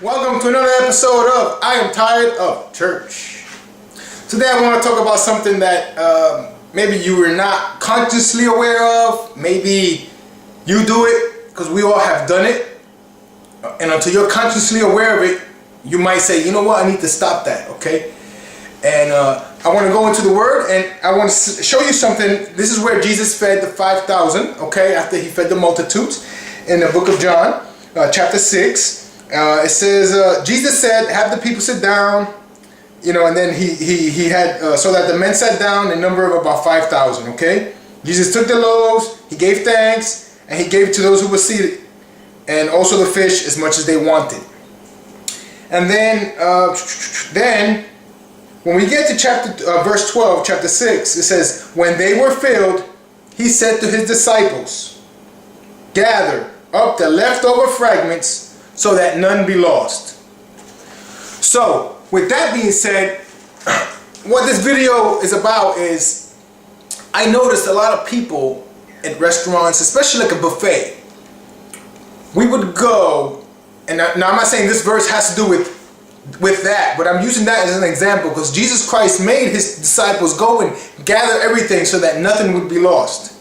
Welcome to another episode of I Am Tired of Church. Today I want to talk about something that maybe you were not consciously aware of. Maybe you do it because we all have done it. And until you're consciously aware of it, you might say, you know what, I need to stop that, okay? And I want to go into the Word and I want to show you something. This is where Jesus fed the 5,000, okay, after he fed the multitudes in the book of John, chapter 6. It says, Jesus said, have the people sit down, and then he had, so that the men sat down in number of about 5,000, okay? Jesus took the loaves, he gave thanks, and he gave it to those who were seated, and also the fish as much as they wanted. And then when we get to verse 12, chapter 6, it says, when they were filled, he said to his disciples, gather up the leftover fragments so that none be lost. So, with that being said, what this video is about is, I noticed a lot of people at restaurants, especially like a buffet, we would go, and now I'm not saying this verse has to do with that, but I'm using that as an example because Jesus Christ made his disciples go and gather everything so that nothing would be lost.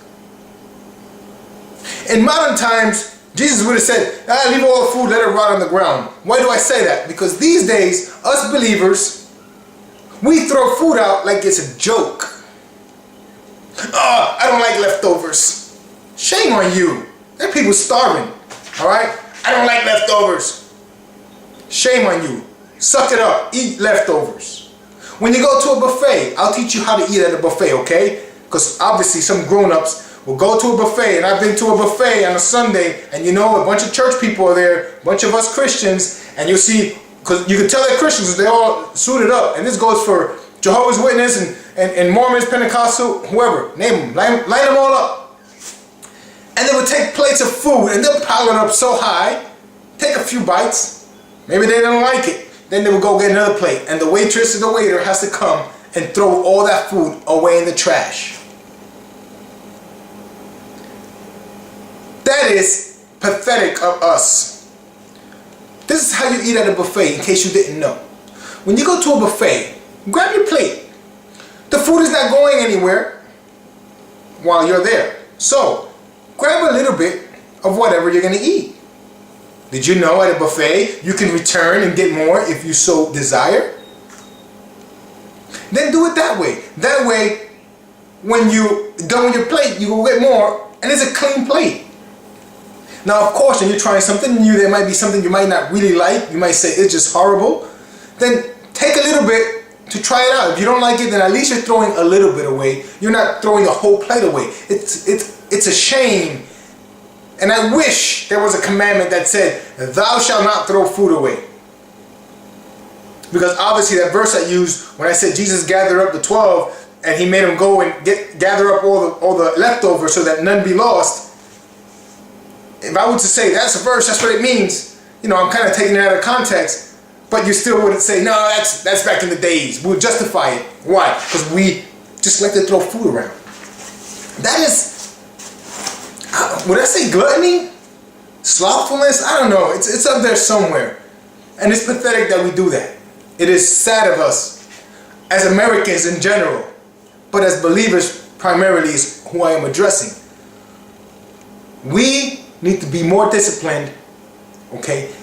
In modern times, Jesus would have said, leave all the food, let it rot on the ground. Why do I say that? Because these days, us believers, we throw food out like it's a joke. I don't like leftovers. Shame on you. There are people starving, all right? I don't like leftovers. Shame on you. Suck it up. Eat leftovers. When you go to a buffet, I'll teach you how to eat at a buffet, okay? Because obviously some grown-ups will go to a buffet, and I've been to a buffet on a Sunday, and a bunch of church people are there, a bunch of us Christians, and you'll see, because you can tell they're Christians because they're all suited up, and this goes for Jehovah's Witness and Mormons, Pentecostal, whoever, name them, line them all up. And they would take plates of food, and they'll pile it up so high, take a few bites, maybe they don't like it, then they would go get another plate, and the waitress or the waiter has to come and throw all that food away in the trash. That is pathetic of us. This is how you eat at a buffet, in case you didn't know. When you go to a buffet, grab your plate. The food is not going anywhere while you're there. So, grab a little bit of whatever you're going to eat. Did you know at a buffet, you can return and get more if you so desire? Then do it that way. That way, when you're done with your plate, you will get more, and it's a clean plate. Now, of course, when you're trying something new, there might be something you might not really like. You might say it's just horrible. Then take a little bit to try it out. If you don't like it, then at least you're throwing a little bit away. You're not throwing a whole plate away. It's a shame. And I wish there was a commandment that said, thou shalt not throw food away. Because obviously that verse I used when I said Jesus gathered up the 12 and he made them go and gather up all the leftovers so that none be lost. If I were to say that's a verse, that's what it means, I'm kind of taking it out of context, but you still wouldn't say, no, that's back in the days. We'll justify it. Why? Because we just like to throw food around. That is, would I say gluttony? Slothfulness? I don't know. It's up there somewhere. And it's pathetic that we do that. It is sad of us, as Americans in general, but as believers primarily is who I am addressing. We need to be more disciplined, okay?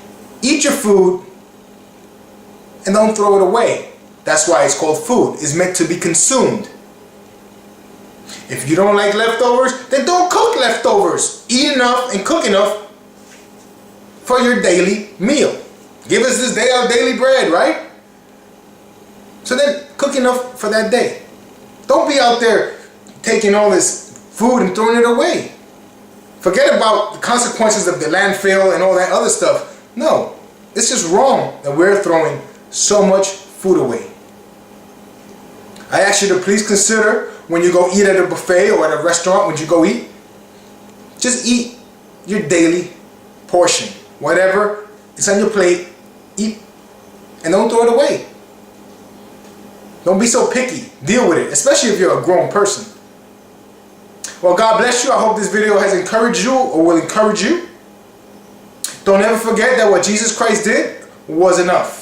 Eat your food and don't throw it away. That's why it's called food. It's meant to be consumed. If you don't like leftovers, then don't cook leftovers. Eat enough and cook enough for your daily meal. Give us this day our daily bread, right? So then cook enough for that day. Don't be out there taking all this food and throwing it away. Forget about the consequences of the landfill and all that other stuff. No, it's just wrong that we're throwing so much food away. I ask you to please consider when you go eat at a buffet or at a restaurant, when you go eat, just eat your daily portion. Whatever is on your plate, eat and don't throw it away. Don't be so picky. Deal with it, especially if you're a grown person. Well, God bless you. I hope this video has encouraged you or will encourage you. Don't ever forget that what Jesus Christ did was enough.